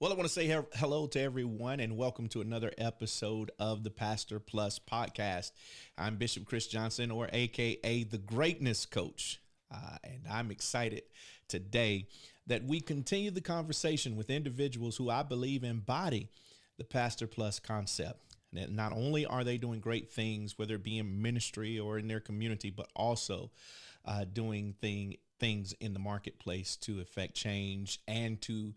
Well, I want to say hello to everyone and welcome to another episode of the Pastor Plus podcast. I'm Bishop Chris Johnson, or AKA the Greatness Coach. And I'm excited today that we continue the conversation with individuals who I believe embody the Pastor Plus concept. And not only are they doing great things, whether it be in ministry or in their community, but also doing things in the marketplace to affect change and to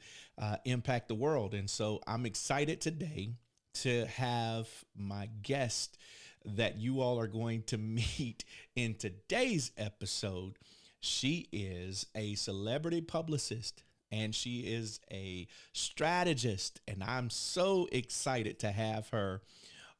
impact the world. And so I'm excited today to have my guest that you all are going to meet in today's episode. She is a celebrity publicist and she is a strategist, and I'm so excited to have her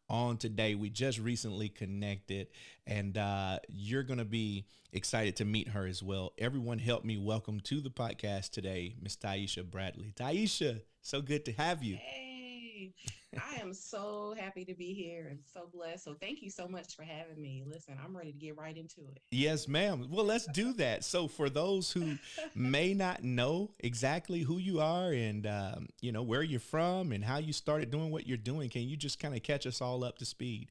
on today. We just recently connected, and you're going to be excited to meet her as well. Everyone help me welcome to the podcast today, Miss Taiisha Bradley. Taiisha, so good to have you. Hey, I am so happy to be here and so blessed. So thank you so much for having me. Listen, I'm ready to get right into Yes, ma'am. Well, let's do that. So for those who it. may not know exactly who you are and, where you're from and how you started doing what you're doing, can you just kind of catch us all up to speed?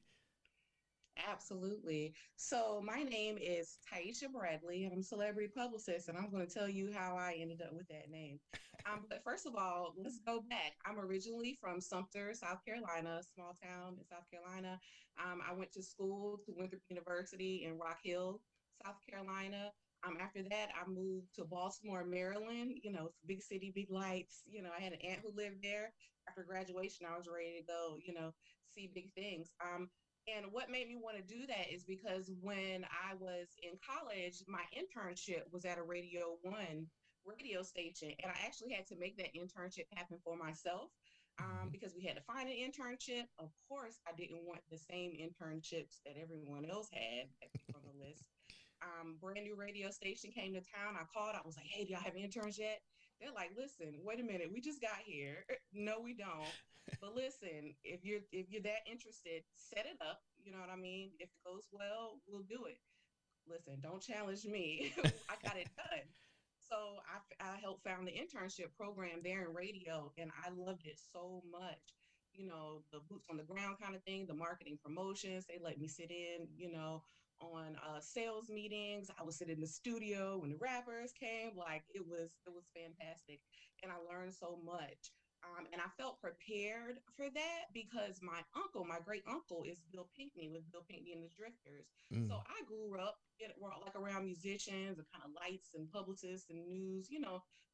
Absolutely. So my name is Taiisha Bradley, and I'm a celebrity publicist, and I'm going to tell you how I ended up with that name. But first of all, let's go back. I'm originally from Sumter, South Carolina, a small town in South Carolina. I went to school to Winthrop University in Rock Hill, South Carolina. After that, I moved to Baltimore, Maryland. It's a big city, big lights. I had an aunt who lived there. After graduation, I was ready to go, see big things. And what made me want to do that is because when I was in college, my internship was at a Radio One radio station. And I actually had to make that internship happen for myself Mhm. because we had to find an internship. Of course, I didn't want the same internships that everyone else had on the list. Brand new radio station came to town. I called. I was like, "Hey, do y'all have interns yet?" They're like, "Listen, wait a minute. We just got here. No, we don't. But listen, if you're that interested, set it up. You know what I mean? If it goes well, we'll do it. Listen, don't challenge me. I got it done." So I helped found the internship program there in radio, and I loved it so much. The boots on the ground kind of thing, the marketing promotions. They let me sit in, on sales meetings. I would sit in the studio when the rappers came. Like it was fantastic, and I learned so much. And I felt prepared for that because my great uncle is Bill Pinkney with Bill Pinkney and the Drifters. So Mm. I grew up like around musicians and kind of lights and publicists and news.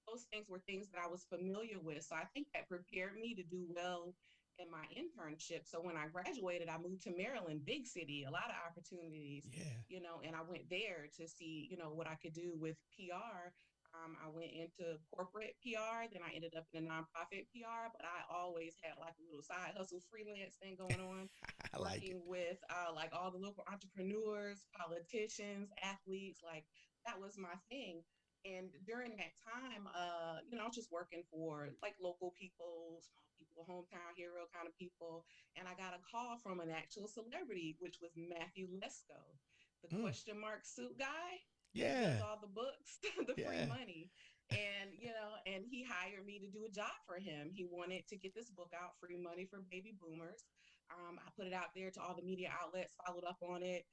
Those things were things that I was familiar with. So I think that prepared me to do well in my internship. So when I graduated, I moved to Maryland, big city, a lot of opportunities, Yeah. and I went there to see, what I could do with PR. I went into corporate PR, then I ended up in a nonprofit PR, but I always had like a little side hustle freelance thing going on, I like it. working with like all the local entrepreneurs, politicians, athletes. Like that was my thing. And during that time, I was just working for like local people, small people, hometown hero kind of people. And I got a call from an actual celebrity, which was Matthew Lesko, the Mm. question mark suit guy that does Yeah. all the books, the free Yeah. money. And he hired me to do a job for him. He wanted to get this book out, Free Money for Baby Boomers. I put it out there to all the media outlets, followed up on it.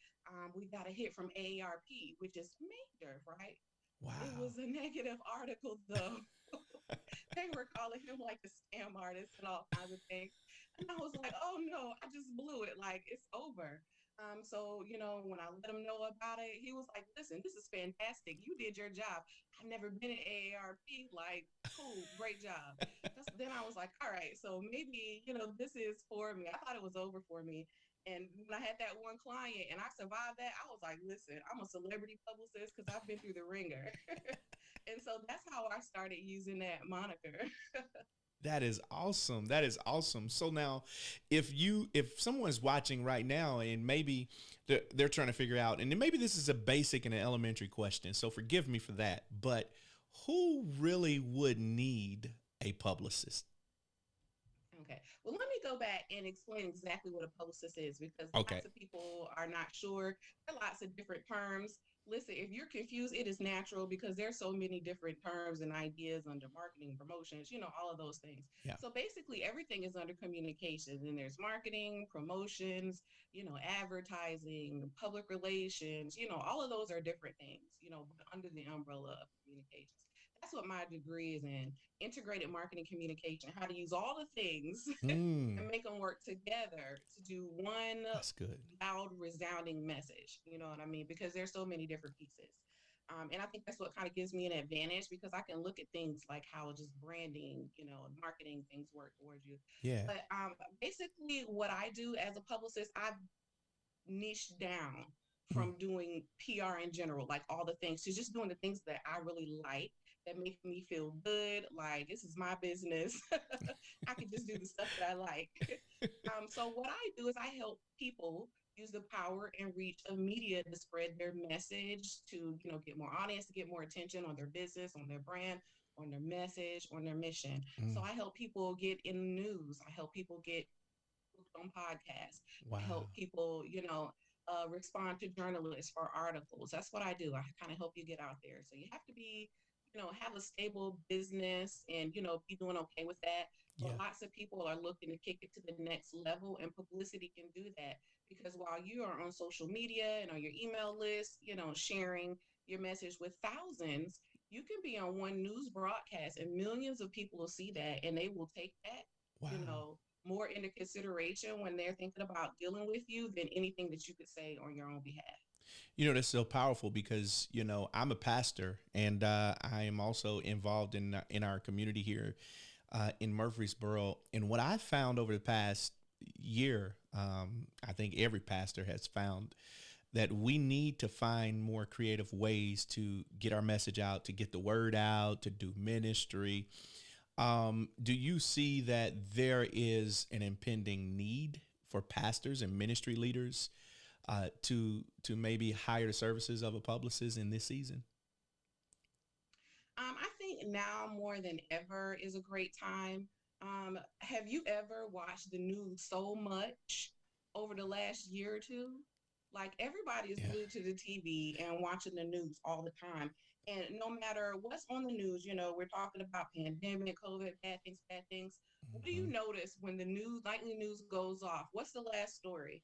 We got a hit from AARP, which is major, right? It Wow. was a negative article, though. They were calling him like a scam artist and all kinds of things. And I was like, oh no, I just blew it. Like it's over. So when I let him know about it, he was like, listen, this is fantastic. You did your job. I've never been at AARP. Like, cool, great job. Then I was like, all right, so maybe, this is for me. I thought it was over for me. And when I had that one client and I survived that, I was like, listen, I'm a celebrity publicist because I've been through the ringer. And so that's how I started using that moniker. That is awesome. That is awesome. So now, if someone's watching right now and maybe they're trying to figure out, and maybe this is a basic and an elementary question, so forgive me for that, but who really would need a publicist? Okay. Well, let me go back and explain exactly what a publicist is because Okay. lots of people are not sure. There are lots of different terms. Listen, if you're confused, it is natural because there's so many different terms and ideas under marketing, promotions, all of those things. Yeah. So basically, everything is under communication. And there's marketing, promotions, advertising, public relations, all of those are different things, but under the umbrella of communications. That's what my degree is in, integrated marketing communication, how to use all the things Mm, and make them work together to do one that's good. loud, resounding message. You know what I mean? Because there's so many different pieces. And I think that's what kind of gives me an advantage because I can look at things like how just branding, and marketing things work towards you. Yeah. But basically, what I do as a publicist, I've niched down Mm, from doing PR in general, like all the things, to just doing the things that I really like that make me feel good. Like, this is my business. I can just do the stuff that I like. So what I do is I help people use the power and reach of media to spread their message, to get more audience, to get more attention on their business, on their brand, on their message, on their mission. So mm. I help people get in the news. I help people get on podcasts. I Wow. help people, respond to journalists for articles. That's what I do. I kind of help you get out there. So you have to be, have a stable business and, be doing okay with that. But Yeah. lots of people are looking to kick it to the next level, and publicity can do that because while you are on social media and on your email list, sharing your message with thousands, you can be on one news broadcast and millions of people will see that and they will take that, you Wow. know, more into consideration when they're thinking about dealing with you than anything that you could say on your own behalf. That's so powerful because I'm a pastor and I am also involved in our community here in Murfreesboro. And what I found over the past year, I think every pastor has found that we need to find more creative ways to get our message out, to get the word out, to do ministry. Do you see that there is an impending need for pastors and ministry leaders to maybe hire the services of a publicist in this season? I think now more than ever is a great time. Have you ever watched the news so much over the last year or two? Like everybody is Yeah. glued to the TV and watching the news all the time. And no matter what's on the news, we're talking about pandemic, COVID, bad things, bad things. What do Hmm. you notice when the nightly news goes off? What's the last story?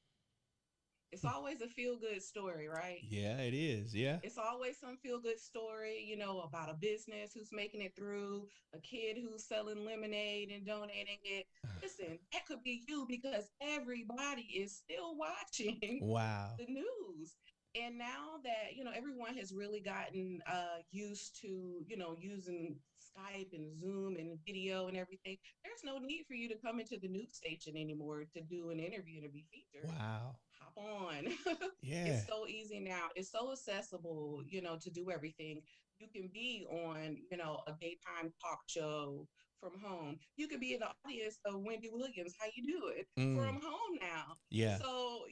It's always a feel good story, right? Yeah, it is. Yeah. It's always some feel good story, about a business who's making it through, a kid who's selling lemonade and donating it. Listen, that could be you because everybody is still watching Wow. the news. And now that, everyone has really gotten used to, using Skype and Zoom and video and everything, there's no need for you to come into the news station anymore to do an interview to be featured. Wow. Hop on. Yeah. It's so easy now. It's so accessible, to do everything. You can be on, a daytime talk show from home. You could be in the audience of Wendy Williams. How you do it Mm, from home now. yeah. So,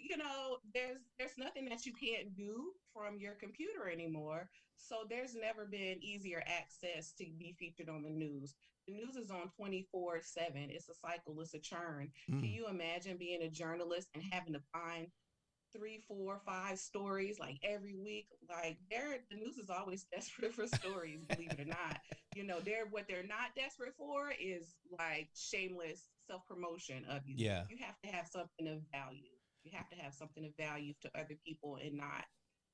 there's nothing that you can't do from your computer anymore. So there's never been easier access to be featured on the news. The news is on 24/7. It's a cycle, it's a churn. Can Mm, you imagine being a journalist and having to find three, four, five stories like every week? Like the news is always desperate for stories, believe it or not. They're what they're not desperate for is like shameless self-promotion of you. yeah. You have to have something of value. You have to have something of value to other people and not,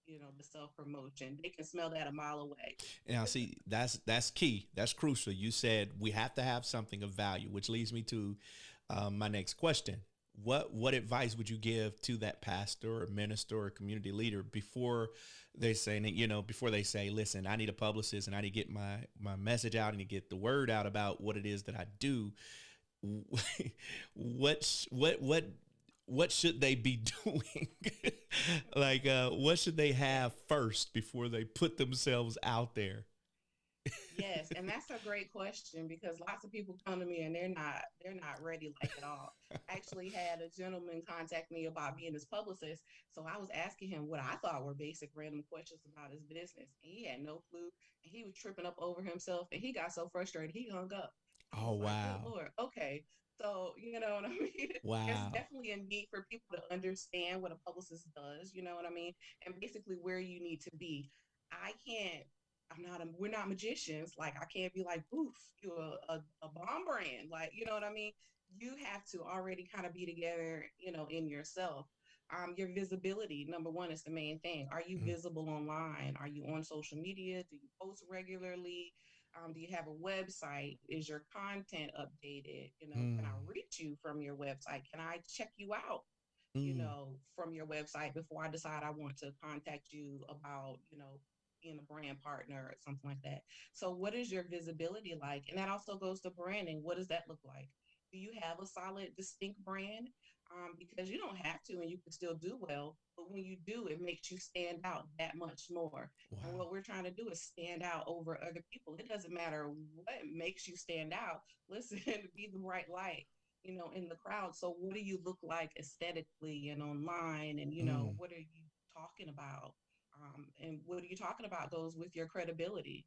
the self-promotion. They can smell that a mile away. Now, see, that's key. That's crucial. You said we have to have something of value, which leads me to my next question. What advice would you give to that pastor or minister or community leader before they say, before they say, listen, I need a publicist and I need to get my message out and to get the word out about what it is that I do. What what should they be doing? Like, what should they have first before they put themselves out there? Yes, and that's a great question because lots of people come to me and they're not ready like at all. I actually had a gentleman contact me about being his publicist, so I was asking him what I thought were basic random questions about his business, and he had no clue, and he was tripping up over himself, and he got so frustrated he hung up. I Oh, was like, "Good wow. Lord, okay." So, you know what I mean? There's Wow. definitely a need for people to understand what a publicist does, you know what I mean? And basically where you need to be. I can't, we're not magicians. Like, I can't be like, oof, you a bomb brand. Like, you know what I mean? You have to already kind of be together, in yourself. Your visibility, number one, is the main thing. Are you Mm, visible online? Are you on social media? Do you post regularly? Do you have a website? Is your content updated? Can I mm, reach you from your website? Can I check you out, mm. from your website before I decide I want to contact you about, being a brand partner or something like that? So, what is your visibility like? And that also goes to branding. What does that look like? Do you have a solid, distinct brand? Because you don't have to and you can still do well. But when you do, it makes you stand out that much more. And Wow. what we're trying to do is stand out over other people. It doesn't matter what makes you stand out. Listen, be the bright light, in the crowd. So what do you look like aesthetically and online? And, Mm. what are you talking about? And what are you talking about goes with your credibility,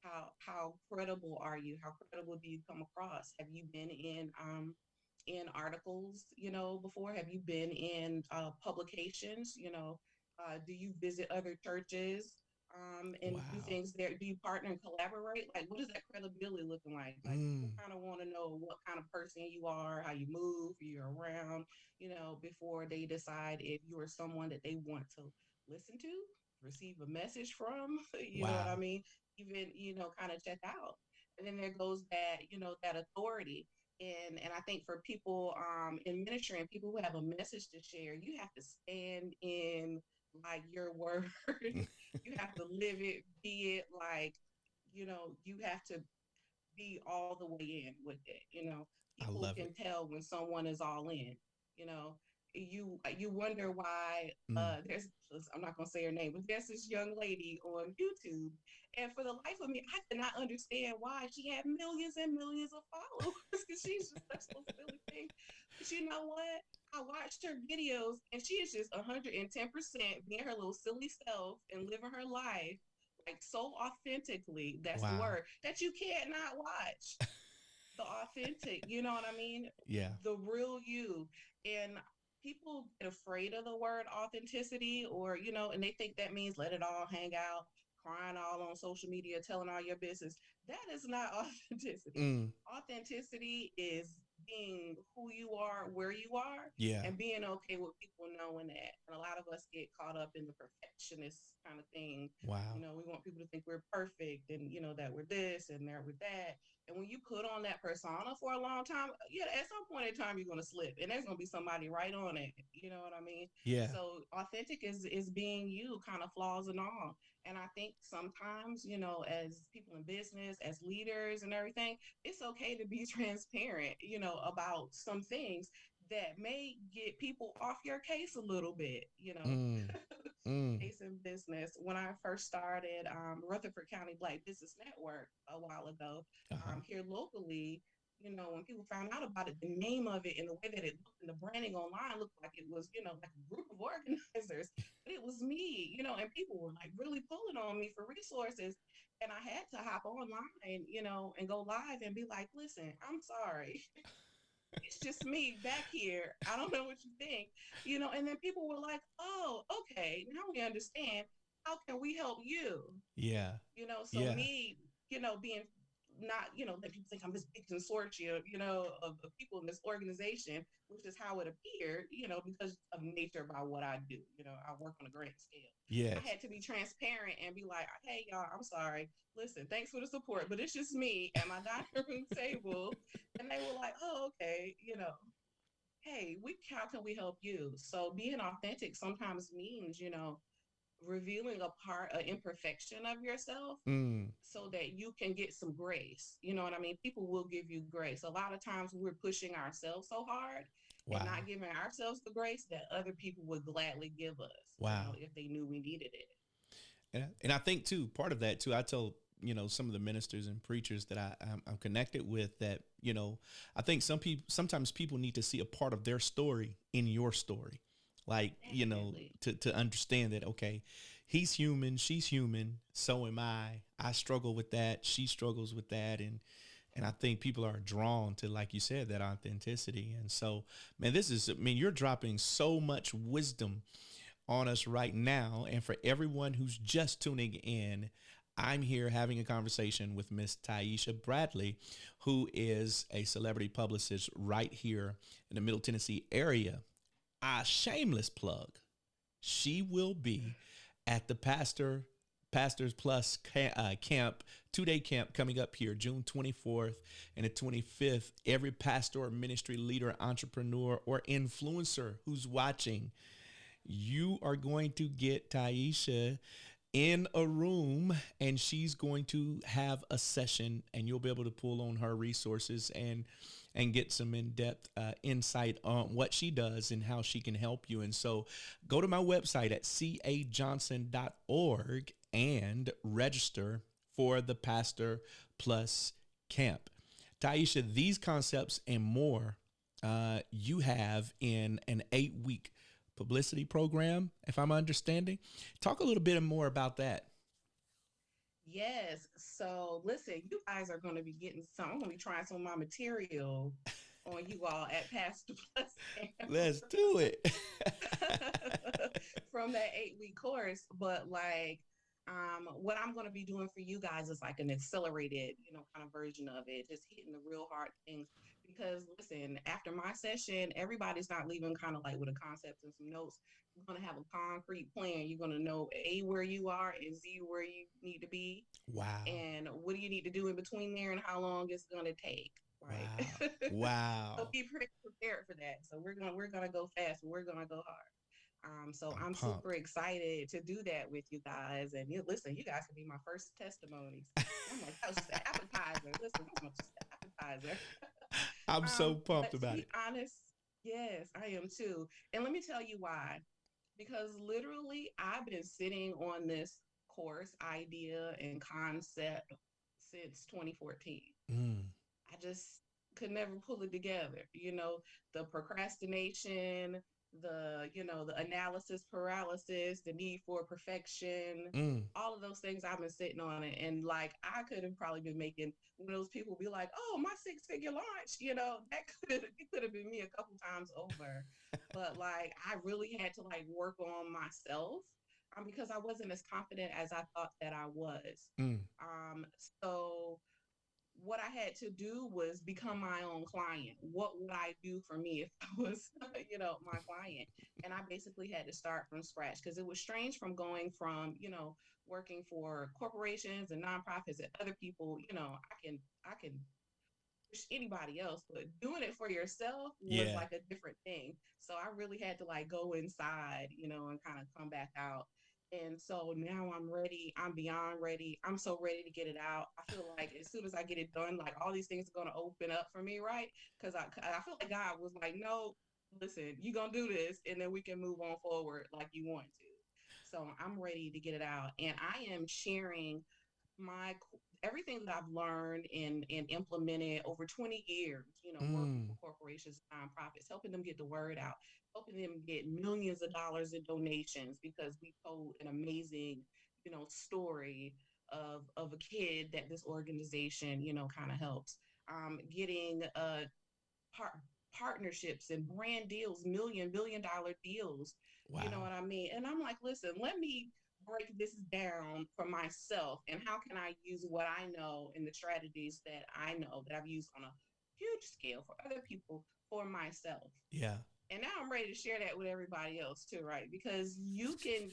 how credible are you? How credible do you come across? Have you been in articles, before? Have you been in publications? Do you visit other churches and do Wow. things there? Do you partner and collaborate? Like, what is that credibility looking like? Like, people Mm. kind of want to know what kind of person you are, how you move, who you're around, before they decide if you are someone that they want to listen to, receive a message from, you know what I Wow. mean? Even, kind of check out. And then there goes that, that authority. And I think for people in ministry and people who have a message to share, you have to stand in like your word. You have to live it, be it, like, you have to be all the way in with it. I People love it. can tell when someone is all in. You know, you wonder why. Mm. There's I'm not gonna say her name, but there's this young lady on YouTube, and for the life of me, I could not understand why she had millions and millions of followers because she's just such a silly thing. But you know what? I watched her videos, and she is just 110% being her little silly self and living her life like so authentically. That's the Wow. word that you can't not watch. The authentic, you know what I mean? Yeah. The real you. And people get afraid of the word authenticity, or, and they think that means let it all hang out, crying all on social media, telling all your business. That is not authenticity. Mm. Authenticity is being who you are, where you are, Yeah. and being okay with people knowing that. And a lot of us get caught up in the perfectionist kind of thing. Wow. We want people to think we're perfect and, that we're this and that we're that. And when you put on that persona for a long time, yeah, at some point in time you're gonna slip, and there's gonna be somebody right on it. You know what I mean? Yeah. So authentic is being you, kind of flaws and all. And I think sometimes, as people in business, as leaders and everything, it's okay to be transparent, about some things that may get people off your case a little bit. Mm. Mm. Case in business. When I first started Rutherford County Black Business Network a while ago, Uh-huh. here locally, when people found out about it, the name of it and the way that it looked and the branding online looked like it was, like a group of organizers, but it was me, and people were like really pulling on me for resources. And I had to hop online, and go live and be like, listen, I'm sorry. It's just me back here. I don't know what you think, and then people were like, oh, okay, now we understand. How can we help you? Yeah. So Yeah. me, being not, that people think I'm this big consortium, of people in this organization, which is how it appeared, because of nature about what I do. I work on a grand scale. I Yes. had to be transparent and be like, hey, y'all, I'm sorry. Listen, thanks for the support, but it's just me at my dining room table. And they were like, oh, okay, hey, how can we help you? So being authentic sometimes means, revealing a part, an imperfection of yourself Mm. so that you can get some grace. You know what I mean? People will give you grace. A lot of times we're pushing ourselves so hard and Wow. not giving ourselves the grace that other people would gladly give us, Wow. if they knew we needed it. And I think too, part of that too, I tell, some of the ministers and preachers that I'm connected with that, I think sometimes people need to see a part of their story in your story. Like, Definitely. to understand that, okay, he's human, she's human. So am I. I struggle with that. She struggles with that. And I think people are drawn to, like you said, that authenticity. And so, man, you're dropping so much wisdom on us right now. And for everyone who's just tuning in, I'm here having a conversation with Miss Taiisha Bradley, who is a celebrity publicist right here in the Middle Tennessee area. A shameless plug. She will be at the Pastors Plus camp, 2-day camp coming up here, June 24th and the 25th. Every pastor or ministry leader, entrepreneur, or influencer who's watching, you are going to get Taiisha in a room, and she's going to have a session, and you'll be able to pull on her resources and get some in-depth insight on what she does and how she can help you. And so go to my website at cajohnson.org and register for the Pastor Plus Camp. Taiisha, these concepts and more you have in an 8-week publicity program, if I'm understanding. Talk a little bit more about that. Yes. So listen, you guys are going to be getting some. I'm going to be trying some of my material on you all at Pastor Plus Camp. Let's do it. From that 8-week course. But like, what I'm going to be doing for you guys is like an accelerated, kind of version of it, just hitting the real hard things. Because listen, after my session, everybody's not leaving kind of like with a concept and some notes. You're going to have a concrete plan. You're going to know A, where you are, and Z, where you need to be. Wow. And what do you need to do in between there, and how long it's going to take. Right. Wow. So be prepared for that. So we're gonna go fast. We're gonna go hard. So I'm super excited to do that with you guys. And listen, you guys can be my first testimonies. I'm like, that was just an appetizer. Listen, that was just an appetizer. I'm so pumped about it. To be honest, yes, I am too. And let me tell you why. Because literally, I've been sitting on this course idea and concept since 2014. I just could never pull it together. The procrastination, the analysis paralysis, the need for perfection, all of those things I've been sitting on it. And like, I could have probably been making one of those people be like, oh, my 6-figure launch, it could have been me a couple times over. But like, I really had to like work on myself. Because I wasn't as confident as I thought that I was. So what I had to do was become my own client. What would I do for me if I was, my client? And I basically had to start from scratch, because it was strange from going from, working for corporations and nonprofits and other people. I can push anybody else, but doing it for yourself was like a different thing. So I really had to like go inside, and kind of come back out. And so now I'm ready. I'm beyond ready. I'm so ready to get it out. I feel like as soon as I get it done, like all these things are going to open up for me, right? Because I feel like God was like, no, listen, you're going to do this, and then we can move on forward like you want to. So I'm ready to get it out. And I am sharing everything that I've learned and implemented over 20 years, working for corporations, nonprofits, helping them get the word out, helping them get millions of dollars in donations, because we told an amazing, story of a kid that this organization, kind of helps. Getting partnerships and brand deals, billion dollar deals. Wow. You know what I mean? And I'm like, listen, let me break this down for myself, and how can I use what I know and the strategies that I know that I've used on a huge scale for other people for myself. Yeah. And now I'm ready to share that with everybody else too, right? Because you can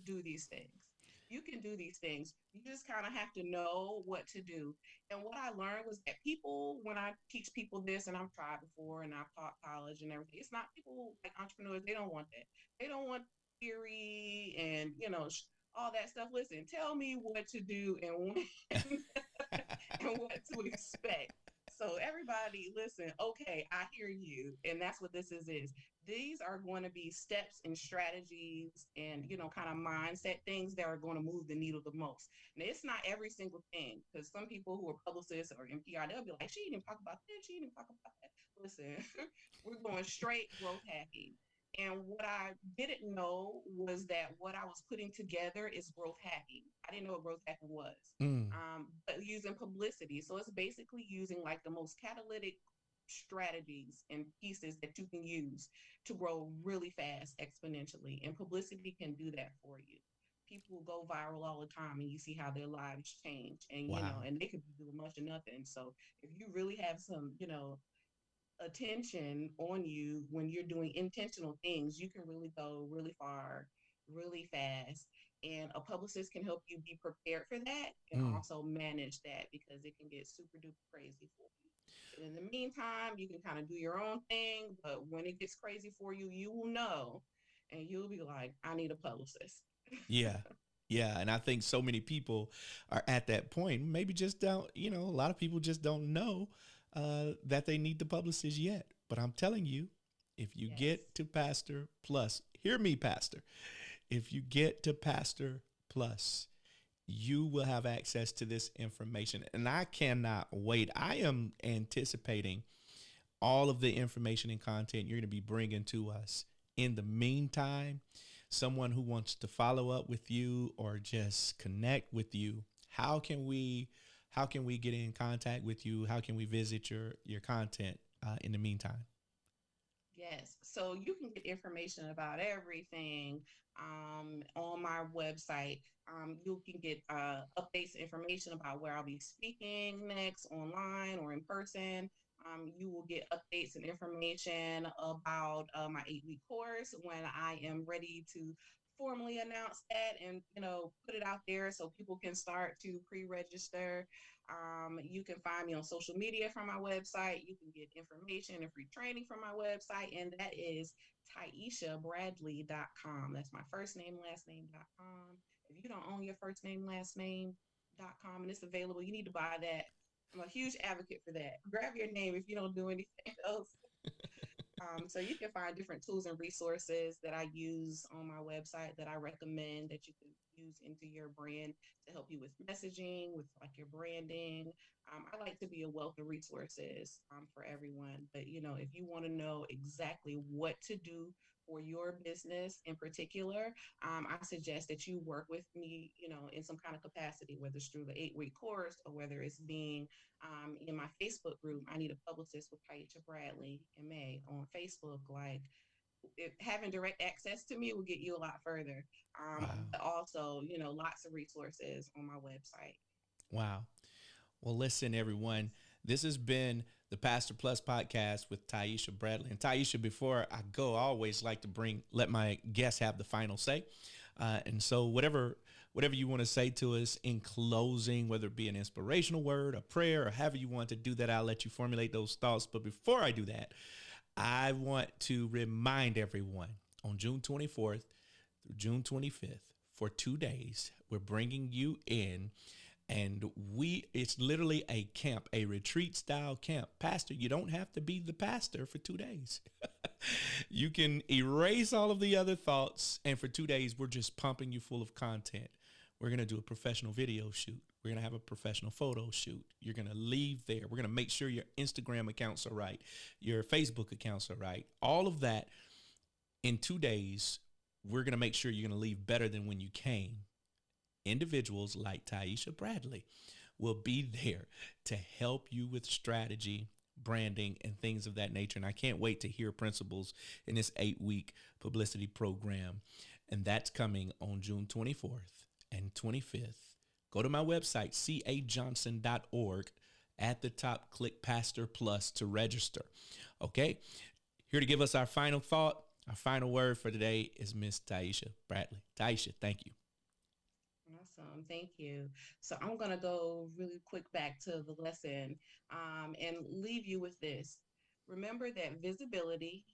do these things. You can do these things. You just kind of have to know what to do. And what I learned was that people, when I teach people this, and I've tried before and I've taught college and everything, it's not people like entrepreneurs. They don't want that. They don't want theory and, all that stuff. Listen, tell me what to do and when and what to expect. So everybody, listen, okay, I hear you. And that's what this is. These are going to be steps and strategies and, kind of mindset things that are going to move the needle the most. And it's not every single thing, because some people who are publicists or NPR, they'll be like, she didn't talk about this, she didn't talk about that. Listen, we're going straight growth hacking. And what I didn't know was that what I was putting together is growth hacking. I didn't know what growth hacking was, Mm. but using publicity. So it's basically using like the most catalytic strategies and pieces that you can use to grow really fast exponentially. And publicity can do that for you. People go viral all the time and you see how their lives change. And, Wow. and they could be doing much of nothing. So if you really have some, attention on you when you're doing intentional things, you can really go really far, really fast. And a publicist can help you be prepared for that and Mm. also manage that because it can get super duper crazy for you. And in the meantime, you can kind of do your own thing, but when it gets crazy for you, you will know and you'll be like, I need a publicist. Yeah. Yeah. And I think so many people are at that point. Maybe just don't, a lot of people just don't know that they need the publicist yet. But I'm telling you, if you Yes. get to Pastor Plus, hear me, Pastor. If you get to Pastor Plus, you will have access to this information. And I cannot wait. I am anticipating all of the information and content you're going to be bringing to us. In the meantime, someone who wants to follow up with you or just connect with you, how can we get in contact with you? How can we visit your content in the meantime? Yes. So you can get information about everything on my website. You can get updates, information about where I'll be speaking next, online or in person. You will get updates and information about my 8-week course when I am ready to formally announce that and put it out there so people can start to pre-register. You can find me on social media from my website. You can get information and free training from my website, and that is TaiishaBradley.com. That's my first name, last name.com. If you don't own your first name, last name.com and it's available, you need to buy that. I'm a huge advocate for that. Grab your name if you don't do anything else. So you can find different tools and resources that I use on my website that I recommend that you can use into your brand to help you with messaging, with like your branding. I like to be a wealth of resources for everyone. But if you want to know exactly what to do for your business in particular, I suggest that you work with me, in some kind of capacity, whether it's through the 8-week course or whether it's being in my Facebook group. I need a publicist with Taiisha Bradley and May on Facebook. Like, having direct access to me will get you a lot further. Wow. But also, lots of resources on my website. Wow. Well, listen, everyone. This has been the Pastor Plus podcast with Taiisha Bradley. And Taiisha, before I go, I always like to let my guests have the final say. And so, whatever you want to say to us in closing, whether it be an inspirational word, a prayer, or however you want to do that, I'll let you formulate those thoughts. But before I do that, I want to remind everyone on June 24th through June 25th, for 2 days, we're bringing you in, and it's literally a camp, a retreat style camp. Pastor, you don't have to be the pastor for 2 days. You can erase all of the other thoughts, and for 2 days, we're just pumping you full of content. We're going to do a professional video shoot. We're going to have a professional photo shoot. You're going to leave there. We're going to make sure your Instagram accounts are right, your Facebook accounts are right. All of that in 2 days, we're going to make sure you're going to leave better than when you came. Individuals like Taiisha Bradley will be there to help you with strategy, branding, and things of that nature. And I can't wait to hear principles in this 8-week publicity program. And that's coming on June 24th and 25th. Go to my website, cajohnson.org. At the top, click Pastor Plus to register. Okay? Here to give us our final thought, our final word for today is Miss Taiisha Bradley. Taiisha, thank you. Awesome. Thank you. So I'm going to go really quick back to the lesson and leave you with this. Remember that visibility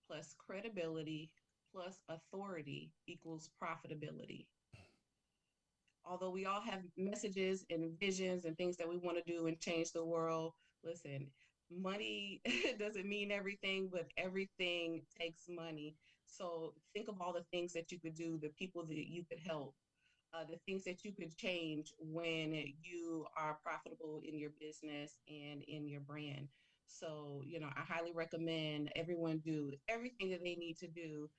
plus credibility plus authority equals profitability. Although we all have messages and visions and things that we want to do and change the world, listen, money doesn't mean everything, but everything takes money. So think of all the things that you could do, the people that you could help, the things that you could change when you are profitable in your business and in your brand. So, I highly recommend everyone do everything that they need to do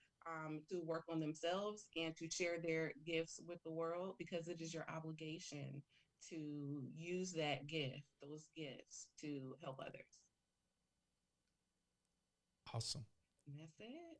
to work on themselves and to share their gifts with the world, because it is your obligation to use those gifts to help others. Awesome. And that's it.